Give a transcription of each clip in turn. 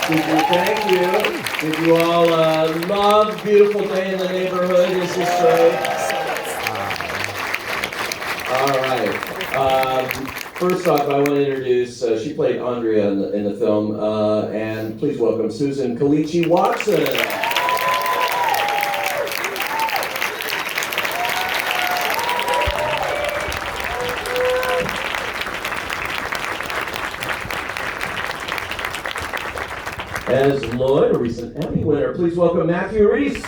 Thank you. Did you all love Beautiful Day in the Neighborhood? Is this great? All right. First off, I want to introduce, she played Andrea in the film, and please welcome Susan Kalichi Watson. As Lloyd, a recent Emmy winner, please welcome Matthew Rhys.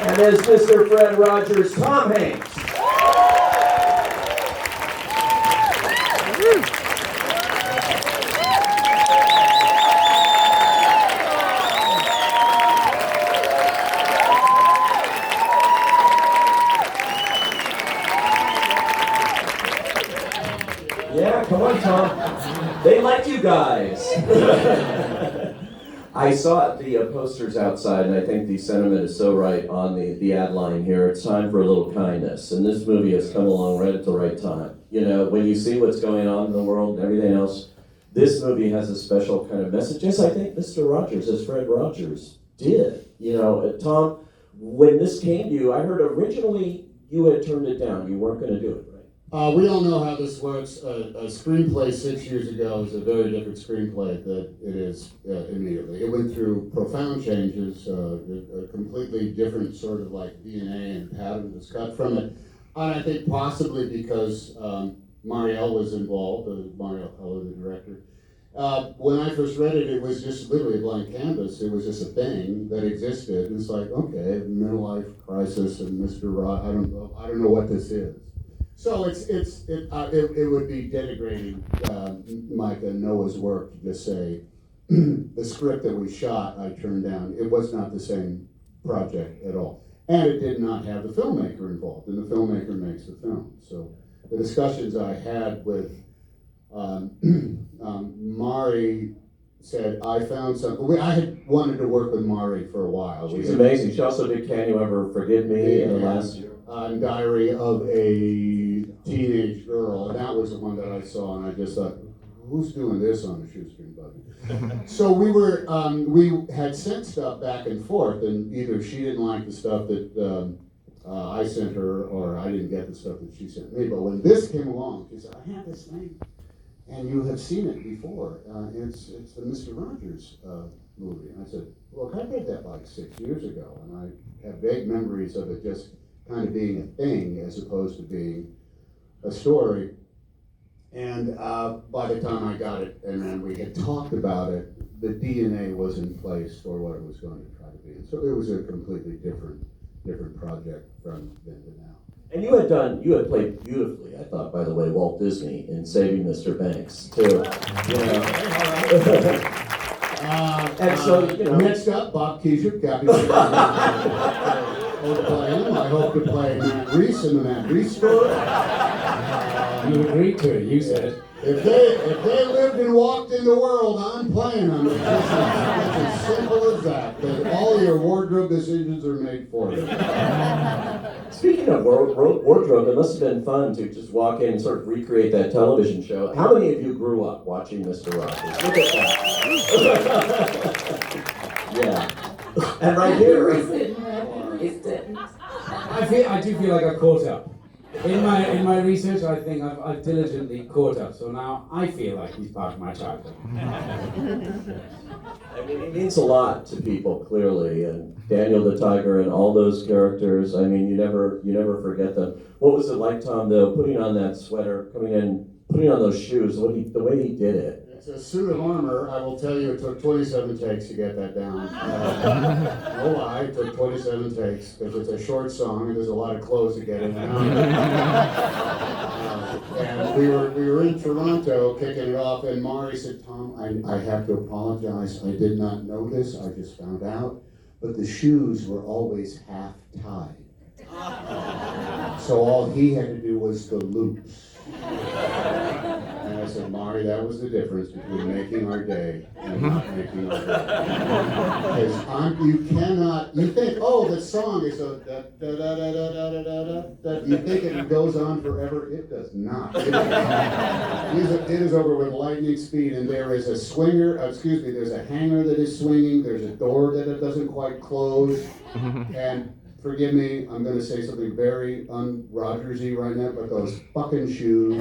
And as Mr. Fred Rogers, Tom Hanks. Yeah, come on, Tom. They like you guys. I saw the posters outside, and I think the sentiment is so right on the ad line here. It's time for a little kindness, and this movie has come along right at the right time. You know, when you see what's going on in the world and everything else, this movie has a special kind of message, as I think Mr. Rogers, as Fred Rogers, did. You know, Tom, when this came to you, I heard originally you had turned it down. You weren't going to do it, right? We all know how this works. A screenplay 6 years ago is a very different screenplay than it is immediately. It went through profound changes, a completely different sort of like DNA and pattern was cut from it. And I think possibly because Marielle was involved, Marielle Heller, the director. When I first read it, it was just literally a blank canvas. It was just a thing that existed. And it's like, okay, middle life crisis and Mr. Rod, I don't know what this is. So it would be denigrating Micah Noah's work to just say the script that we shot I turned down. It was not the same project at all, and it did not have the filmmaker involved, and the filmmaker makes the film. So the discussions I had with Mari said I found something. I had wanted to work with Mari for a while. She's amazing. She also did Can You Ever Forgive Me in the last year. Diary of a Teenage Girl, and that was the one that I saw, and I just thought, who's doing this on the shoestring buddy? So we had sent stuff back and forth, and either she didn't like the stuff that I sent her, or I didn't get the stuff that she sent me. But when this came along, she said, I have this thing, and you have seen it before. It's the Mr. Rogers movie. And I said, look, I did that like 6 years ago, and I have vague memories of it just kind of being a thing as opposed to being a story. And by the time I got it and then we had talked about it, the DNA was in place for what it was going to try to be. And so it was a completely different project from then to now. And you had played beautifully, I thought, by the way, Walt Disney in Saving Mr. Banks, too. You know. And so, next up, Bob Keesher, Captain. I hope to play Matt Rhys in the Matt Rhys story. You agreed to it, you said it. If they lived and walked in the world, I'm playing them. It's as simple as that. That all your wardrobe decisions are made for you. Speaking of wardrobe, it must have been fun to just walk in and sort of recreate that television show. How many of you grew up watching Mr. Rogers? Look at that. Yeah. And right here. I do feel like I caught up. In my research, I think I've diligently caught up. So now I feel like he's part of my childhood. I mean, it means a lot to people, clearly, and Daniel the Tiger and all those characters. I mean, you never forget them. What was it like, Tom, though, putting on that sweater, coming in, putting on those shoes, the way he did it? It's a suit of armor. I will tell you, it took 27 takes to get that down. No lie, it took 27 takes because it's a short song and there's a lot of clothes to get in and out. And we were in Toronto kicking it off, and Mari said, Tom, I have to apologize. I did not know this. I just found out. But the shoes were always half tied. So all he had to do was the loops. And I said, Mari, that was the difference between making our day and not making our day. Because you cannot, you think, oh, the song is so da da da da da da da da da. You think it goes on forever. It does not. It is over with lightning speed, and there is a there's a hanger that is swinging, there's a door that it doesn't quite close, and forgive me, I'm going to say something very un-Rodgers-y right now, but those fucking shoes.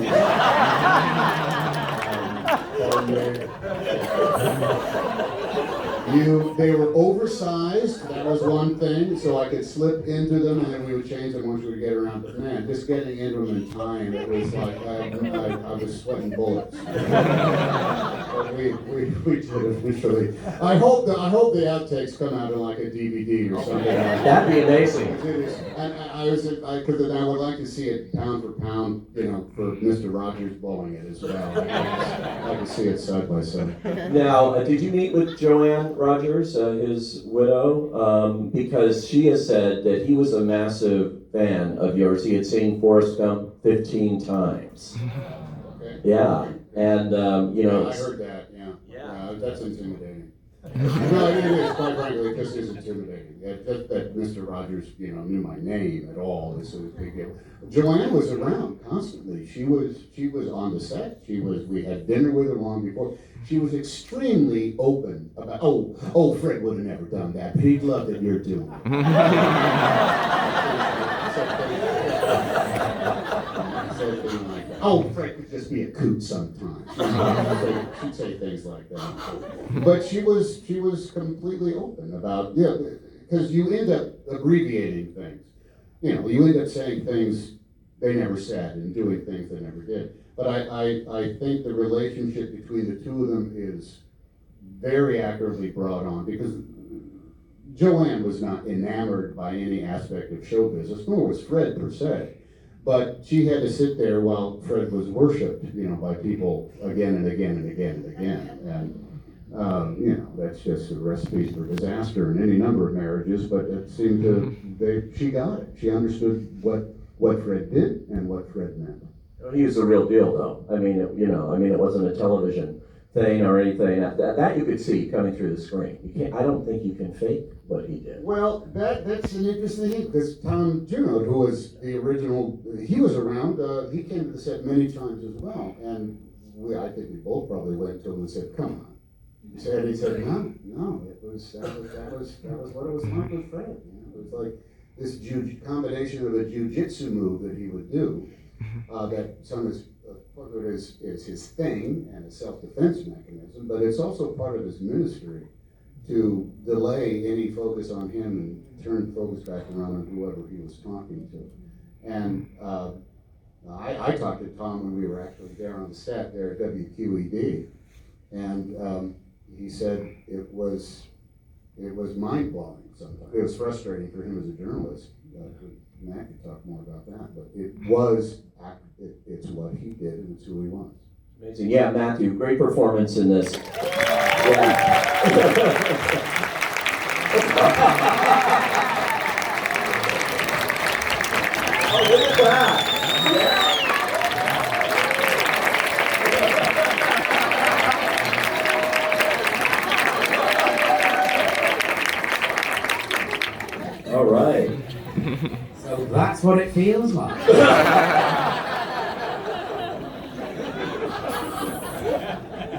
They were oversized, that was one thing, so I could slip into them and then we would change them once we would get around. But man, just getting into them in time, it was like I was sweating bullets. But we did it, literally. I hope the outtakes come out in like a DVD or something like that. That'd be amazing. Because I would like to see it pound for pound, for Mr. Rogers blowing it as well. I like to see it side by side. Now, did you meet with Joanne Rogers, his widow? Because she has said that he was a massive fan of yours. He had seen Forrest Gump 15 times. Okay. Yeah, and I heard that. Yeah. That's intimidating. No, it is. Quite frankly, it just is intimidating. That Mr. Rogers, knew my name at all is a big deal. Joanne was around constantly. She was on the set. We had dinner with her long before. She was extremely open about. Oh, Fred would have never done that, but he'd love that you're doing it. Oh, Fred could just be a coot sometimes. She'd say things like that. But she was completely open about, because you end up abbreviating things. You end up saying things they never said and doing things they never did. But I think the relationship between the two of them is very accurately brought on, because Joanne was not enamored by any aspect of show business, nor was Fred per se. But she had to sit there while Fred was worshipped, by people again and again and again and again. And, that's just a recipe for disaster in any number of marriages, but it seemed she got it. She understood what Fred did and what Fred meant. he was the real deal, though. It wasn't a television thing or anything. That you could see coming through the screen. I don't think you can fake what he did. Well, that's an interesting thing, because Tom Junod, who was the original, he was around. He came to the set many times as well, and I think we both probably went to him and said, "Come on." He said, "No, that was what it was like with Fred. It was like this combination of a jiu-jitsu move that he would do, that some is part of it is his thing and a self-defense mechanism, but it's also part of his ministry to delay any focus on him and turn focus back around on whoever he was talking to." And I talked to Tom when we were actually there on the set there at WQED, and he said it was mind-blowing sometimes. It was frustrating for him as a journalist. Matt could talk more about that, but it's what he did and it's who he was. Amazing. Yeah, Matthew, great performance in this. Yeah. Oh, look at that. Yeah. All right. So that's what it feels like.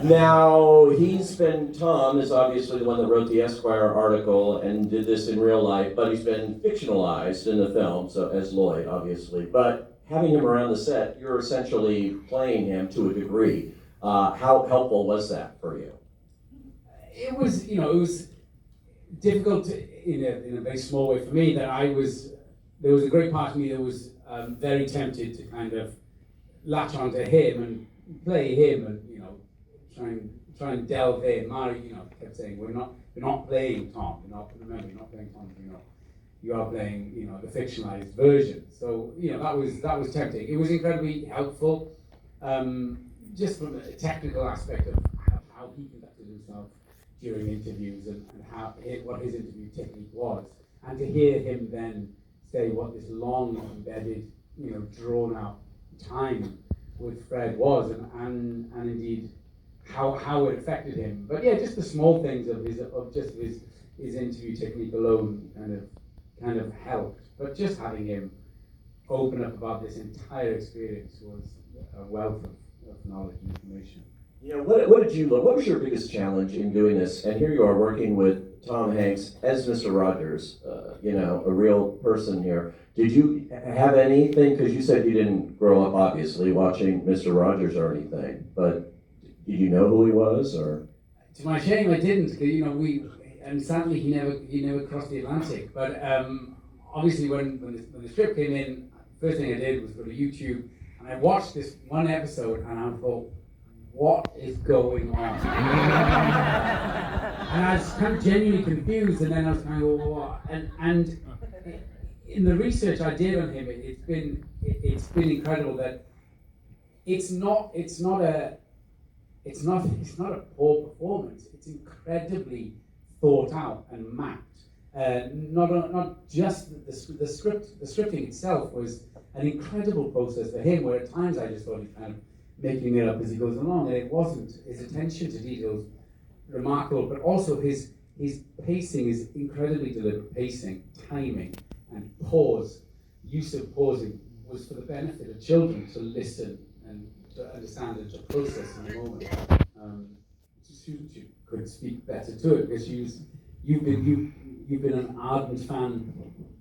Now, Tom is obviously the one that wrote the Esquire article and did this in real life, but he's been fictionalized in the film, so as Lloyd, obviously. But having him around the set, you're essentially playing him to a degree. How helpful was that for you? It was difficult in a very small way for me, that there was a great part of me that was very tempted to kind of latch onto him and play him and, try and delve in. Mari, kept saying, we're not playing Tom. You're not playing Tom. You are playing, the fictionalized version. So, that was tempting. It was incredibly helpful, just from a technical aspect of how he conducted himself during interviews and what his interview technique was, and to hear him then say what this long, embedded, drawn out time Fred was, and indeed how it affected him. But yeah, just the small things of his interview technique alone kind of helped. But just having him open up about this entire experience was a wealth of knowledge and information. You know, what did you look? What was your biggest challenge in doing this? And here you are working with Tom Hanks as Mr. Rogers, you know, a real person here. Did you have anything? Because you said you didn't grow up, obviously, watching Mr. Rogers or anything. But did you know who he was, or? To my shame, I didn't. 'Cause, you know, and sadly he never crossed the Atlantic. But obviously, when the script came in, first thing I did was go to YouTube and I watched this one episode and I thought, what is going on? And I was kind of genuinely confused, and then I was kind of, well, what? And in the research I did on him, it's been incredible that it's not a poor performance. It's incredibly thought out and mapped. Not just the scripting itself was an incredible process for him, where at times I just thought he kind of making it up as he goes along, and it wasn't. His attention to detail is remarkable, but also his pacing is incredibly deliberate. Pacing, timing, and pause, use of pausing was for the benefit of children to listen and to understand and to process in the moment. You could speak better to it because you've been an ardent fan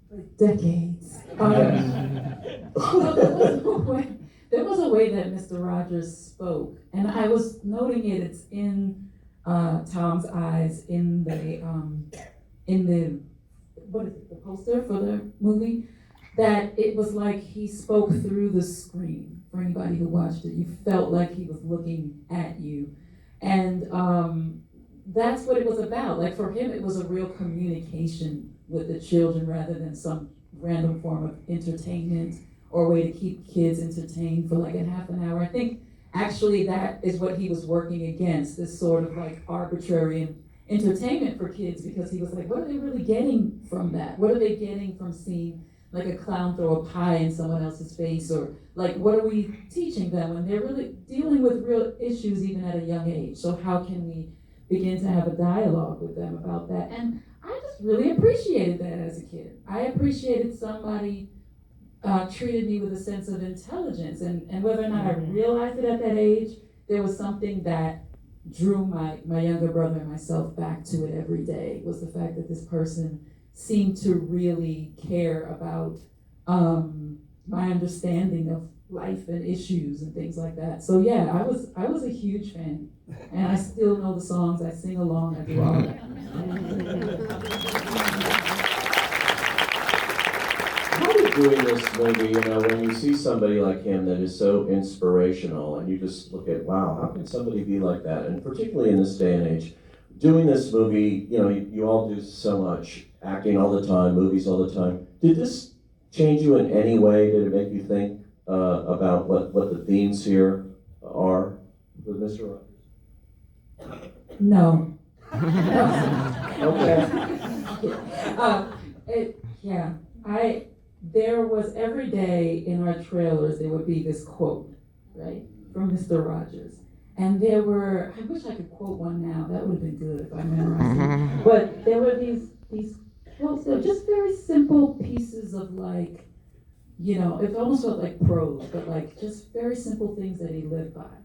for decades. There was a way that Mr. Rogers spoke, and I was noting it. It's in Tom's eyes in the what is it, the poster for the movie. That it was like he spoke through the screen. For anybody who watched it, you felt like he was looking at you, and that's what it was about. Like for him, it was a real communication with the children rather than some random form of entertainment or a way to keep kids entertained for like a half an hour. I think actually that is what he was working against, this sort of like arbitrary entertainment for kids, because he was like, what are they really getting from that? What are they getting from seeing like a clown throw a pie in someone else's face? Or like, what are we teaching them when they're really dealing with real issues even at a young age? So how can we begin to have a dialogue with them about that? And I just really appreciated that as a kid. I appreciated somebody treated me with a sense of intelligence, and whether or not I realized it at that age, there was something that drew my younger brother and myself back to it every day, was the fact that this person seemed to really care about my understanding of life and issues and things like that. So yeah, I was a huge fan, and I still know the songs, I sing along, I do all that. How did doing this movie, you know, when you see somebody like him that is so inspirational, and you just look at, wow, how can somebody be like that? And particularly in this day and age, doing this movie, you know, you all do so much, acting all the time, movies all the time. Did this change you in any way? Did it make you think about what the themes here are with Mr. Rogers? No. Okay. There was every day in our trailers, there would be this quote, right, from Mr. Rogers. And there were, I wish I could quote one now, that would have been good if I memorized it. But there were these quotes that were just very simple pieces of like, you know, it almost felt like prose, but like just very simple things that he lived by.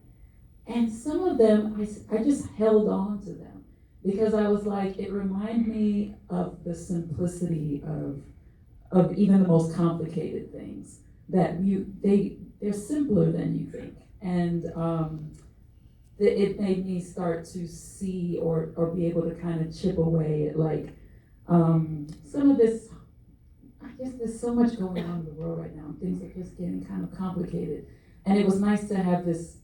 And some of them, I just held on to them because I was like, it reminded me of the simplicity of even the most complicated things, that they're simpler than you think. And it made me start to see or be able to kind of chip away at like some of this. I guess there's so much going on in the world right now. Things are just getting kind of complicated. And it was nice to have this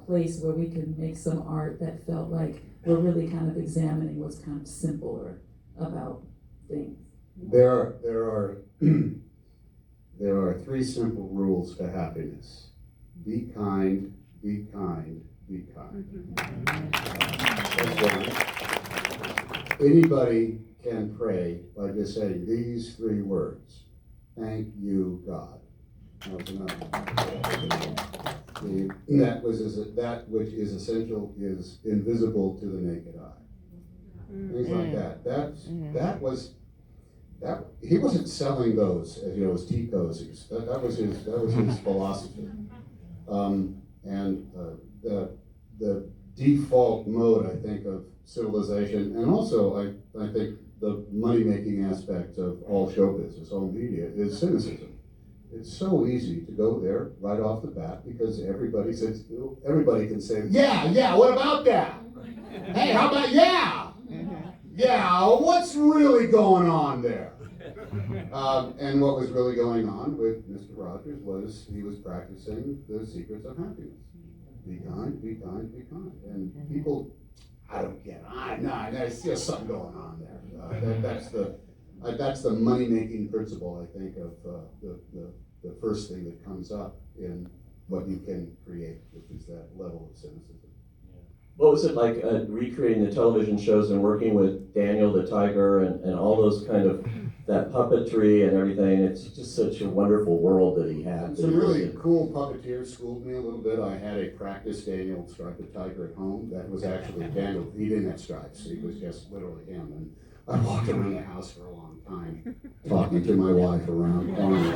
place where we can make some art that felt like we're really kind of examining what's kind of simpler about things. There are three simple rules to happiness. Be kind, be kind, be kind. That's one. Anybody can pray by just saying these three words. Thank you, God. That which is essential is invisible to the naked eye. Things like that. He wasn't selling those as tea cozies. That was his philosophy. The default mode, I think, of civilization, and also I think the money-making aspect of all show business, all media, is cynicism. It's so easy to go there right off the bat because everybody can say, yeah, what about that? Hey, how about yeah, what's really going on there? And what was really going on with Mr. Rogers was he was practicing the secrets of happiness. Be kind, be kind, be kind. And people, I don't get it. No, there's just something going on there. That's the money-making principle, I think, of the first thing that comes up in what you can create, which is that level of cynicism. What was it like recreating the television shows and working with Daniel the Tiger and all those kind of, that puppetry and everything? It's just such a wonderful world that he had. Some really cool puppeteers schooled me a little bit. I had a practice Daniel Striped the Tiger at home. That was actually Daniel. He didn't have stripes. He was just literally him. And I walked around the house for a long time, talking to my wife around corners.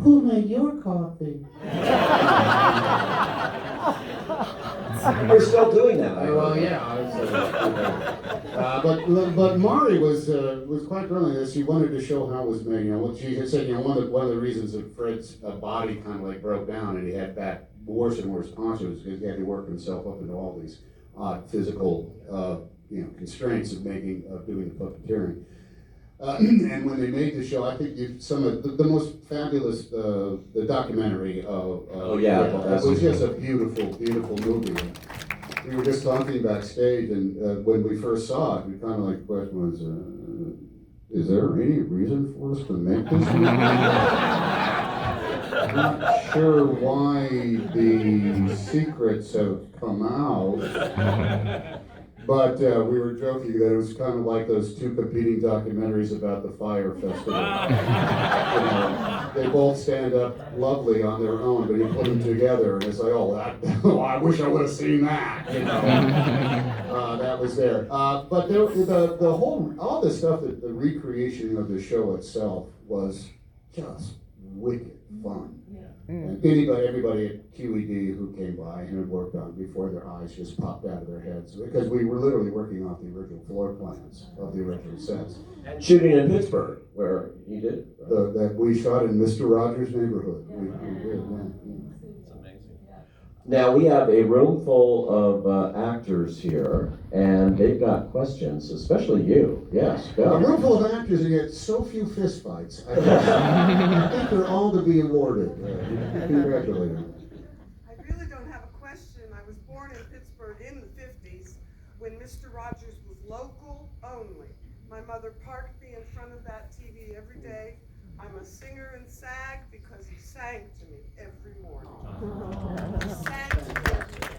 Who made your coffee? We're still doing that. Well, yeah. But Mari was quite brilliant. As she wanted to show how it was made. She had said, one of the reasons that Fred's body kind of like broke down and he had worse and worse posture was because he had to work himself up into all these physical constraints of doing the puppeteering. And when they made the show, I think some of the most fabulous, the documentary of it was just a beautiful, beautiful movie. And we were just talking backstage, and when we first saw it, we kind of like the question was, is there any reason for us to make this movie? I'm not sure why the secrets have come out. But we were joking that it was kind of like those two competing documentaries about the Fire Festival. They both stand up lovely on their own, but you put them together, and it's like, I wish I would have seen that. That was there. But all the stuff, the recreation of the show itself was just wicked fun. And everybody at QED who came by and had worked on it before, their eyes just popped out of their heads because we were literally working off the original floor plans of the original sets. And shooting in Pittsburgh, where you did. That we shot in Mr. Rogers' neighborhood. We did, yeah. It's amazing. Now we have a room full of actors here, and they've got questions, especially you. Yes, go. A room full of actors and yet so few fistfights. I think they're all to be awarded. Congratulate them. I really don't have a question. I was born in Pittsburgh in the 50s when Mr. Rogers was local only. My mother parked me in front of that TV every day. I'm a singer in SAG because he sang to me every morning. He sang to me every day.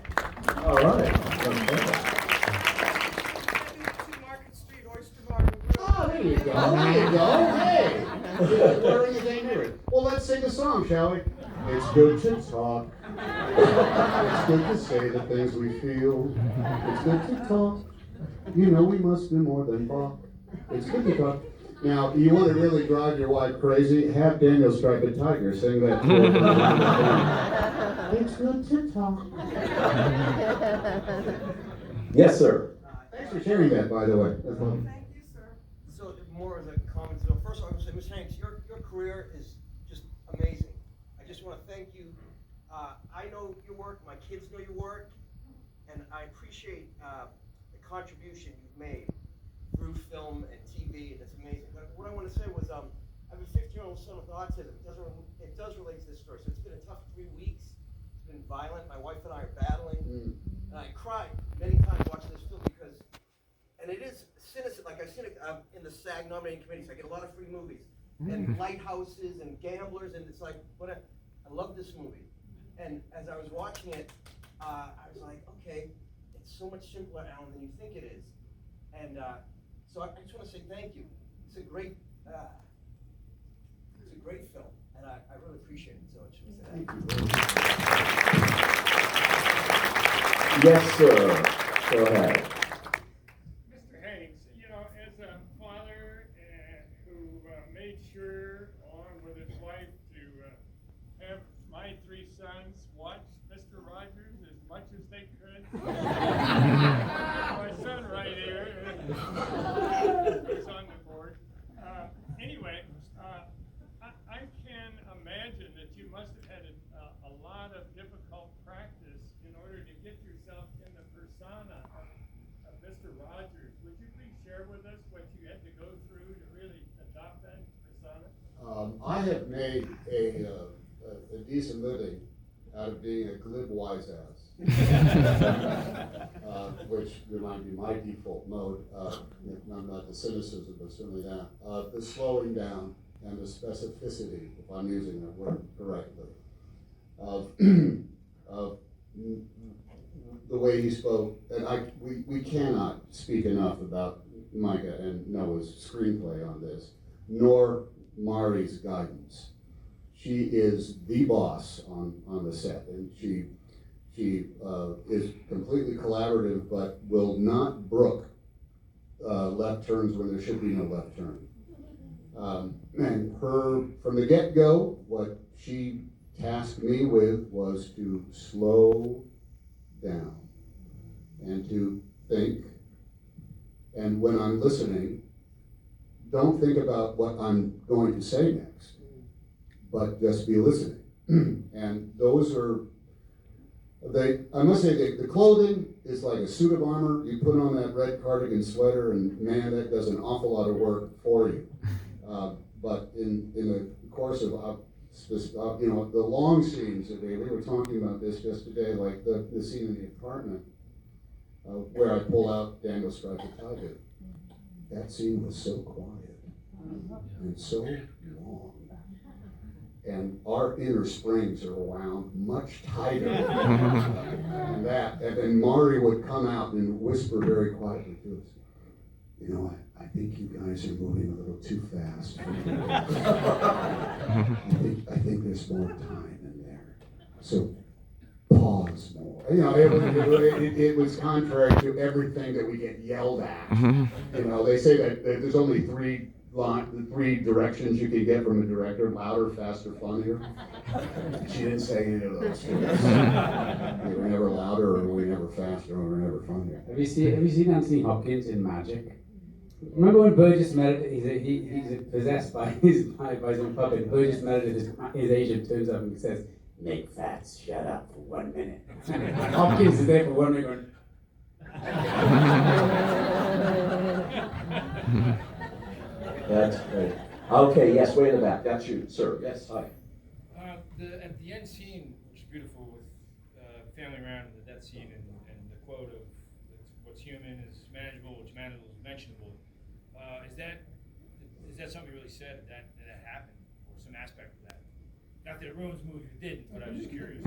All right. 72 Market Street, Oyster Bar and Grill. Oh, there you go. There you go. Hey. Where anything near it? Well, let's sing a song, shall we? It's good to talk. It's good to say the things we feel. It's good to talk. We must do more than talk. It's good to talk. Now, you want to really drive your wife crazy? Have Daniel Striped the Tiger sing that. It's good to talk. Yes, sir. Thanks for sharing that, by the way. That's fun. Thank you, sir. So more as a comment. So first of all, I want to say, Ms. Hanks, your career is just amazing. I just want to thank you. I know your work. My kids know your work, and I appreciate the contribution you've made through film and TV, and it's amazing. But what I want to say was, I have a 15-year-old son with autism. It does relate to this story. So it's been a tough 3 weeks. It's been violent. My wife and I are battling, and I cried many times watching this film because, and it is cynicism. Like I've seen it in the SAG nominating committees. I get a lot of free movies and lighthouses and gamblers, and it's like, I love this movie. And as I was watching it, I was like, okay, it's so much simpler, Alan, than you think it is. And so I just want to say thank you. it's a great film, and I really appreciate it so much. Yes, sir. Go ahead. Mr. Hanks, you know, as a father who made sure, along with his wife, to have my 3 sons watch Mr. Rogers as much as they could. My son right here is on the board. Anyway, I can imagine that you must have had a lot of difficult practice in order to get yourself in the persona of Mr. Rogers. Would you please share with us what you had to go through to really adopt that persona? I have made a decent living out of being a glib wise ass, which reminds me my default mode, not the cynicism, but certainly that, the slowing down and the specificity, if I'm using that word correctly, of the way he spoke. And we cannot speak enough about Micah and Noah's screenplay on this, nor Mari's guidance. She is the boss on the set, and she is completely collaborative, but will not brook left turns when there should be no left turn. And her, from the get-go, what she tasked me with was to slow down and to think. And when I'm listening, don't think about what I'm going to say next, but just be listening. And those are, I must say, the clothing is like a suit of armor. You put on that red cardigan sweater, and man, that does an awful lot of work for you. But in the course of, the long scenes today, we were talking about this just today, like the scene in the apartment where I pull out Daniel Strike the Tiger. That scene was so quiet and so long. And our inner springs are wound much tighter than that. And then Mari would come out and whisper very quietly to us, you know, I think you guys are moving a little too fast. I think there's more time in there. So pause more. You know, it was contrary to everything that we get yelled at. You know, they say that there's only three directions you can get from a director: louder, faster, funnier. She didn't say any of those things. We were never louder, or we were never faster, or we were never funnier. Have you seen Anthony Hopkins in Magic? Remember when Burgess Meredith, he's possessed by his own puppet. Burgess Meredith, his agent, turns up and says, "Make Fats shut up for 1 minute." Hopkins is there for 1 minute going, That's great. Okay, yes, way in the back. That's you, sir. Yes, hi. At the end scene, which is beautiful, with family around the death scene and the quote of what's human is manageable, what's manageable is mentionable. Is that something you really said that happened, or some aspect of that? Not that it ruins the movie if it didn't, but I was just curious.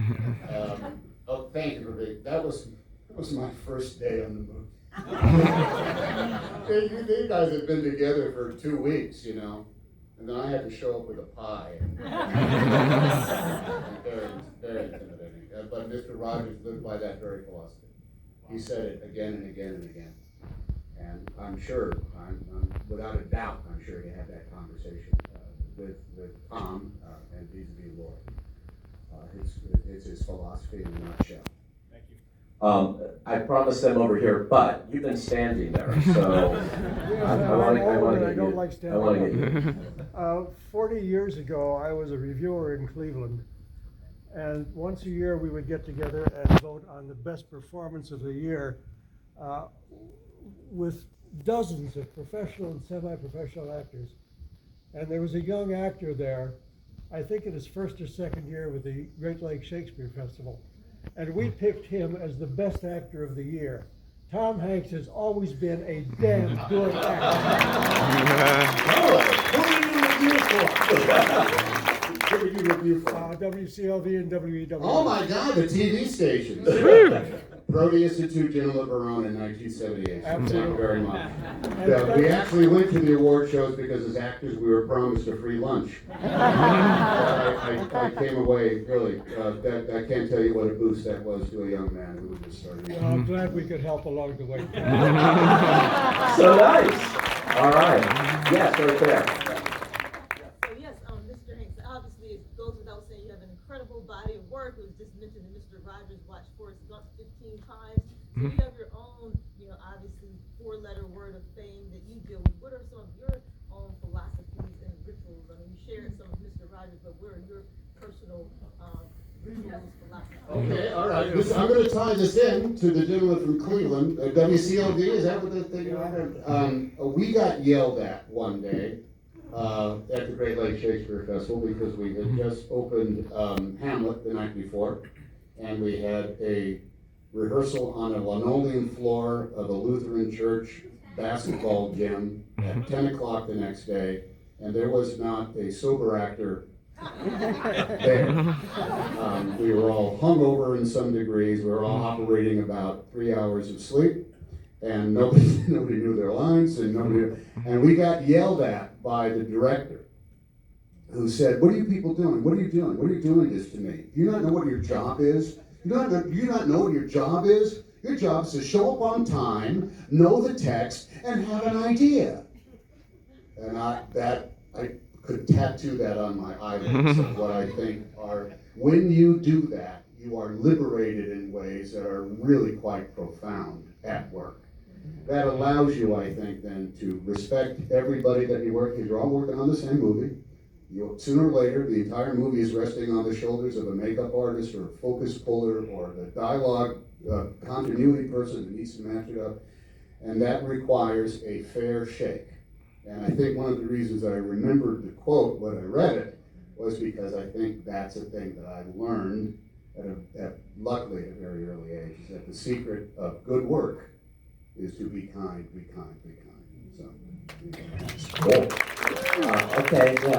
Thank you, Rebecca. That was my first day on the movie. You guys have been together for 2 weeks, you know, and then I had to show up with a pie. Very, very intimidating. But Mr. Rogers lived by that very philosophy. He said it again and again and again. And I'm sure, without a doubt, I'm sure he had that conversation with Tom and vis-a-vis Lloyd. It's his philosophy in a nutshell. Thank you. I promised them over here, but you've been standing there, so I want to get you. 40 years ago, I was a reviewer in Cleveland, and once a year we would get together and vote on the best performance of the year with dozens of professional and semi-professional actors. And there was a young actor there, I think in his first or second year with the Great Lakes Shakespeare Festival. And we picked him as the best actor of the year. Tom Hanks has always been a damn good actor. What did you review for? WCLV and WEW. Oh my God, the TV stations. Proteus and two Gentlemen Barone in 1978. Thank you Absolutely. very much. We actually went to the award shows because as actors we were promised a free lunch. I came away really, I can't tell you what a boost that was to a young man who was just starting Well, out. I'm glad we could help along the way. So nice. All right. Yes, right there. So yes, Mr. Hanks, obviously it goes without saying you have an incredible body of work. It was just mentioned that Mr. Rogers watched Forrest Gump 15 times. So you have your own, obviously 4-letter word of fame that you deal with. What are some of your own philosophies and rituals? I mean, you shared some of Mr. Rogers, but what are your personal rituals, philosophies? Okay, all right. I'm going to tie this in to the gentleman from Cleveland. WCLD, is that what the thing is? We got yelled at one day at the Great Lakes Shakespeare Festival because we had just opened Hamlet the night before, and we had a rehearsal on a linoleum floor of a Lutheran church basketball gym at 10 o'clock the next day, and there was not a sober actor there. We were all hungover in some degrees. We were all operating about 3 hours of sleep, and nobody knew their lines, and we got yelled at by the director, who said, "What are you people doing? What are you doing? What are you doing this to me? Do you not know what your job is? Do you not know what your job is? Your job is to show up on time, know the text, and have an idea." And I could tattoo that on my eyelids of what I think are, when you do that, you are liberated in ways that are really quite profound at work. That allows you, I think, then to respect everybody that you work with. You're all working on the same movie. Sooner or later, the entire movie is resting on the shoulders of a makeup artist or a focus puller or the dialogue continuity person that needs to match it up. And that requires a fair shake. And I think one of the reasons I remembered the quote when I read it was because I think that's a thing that I learned luckily at a very early age, is that the secret of good work is to be kind, be kind, be kind. So. Cool. Okay, yeah.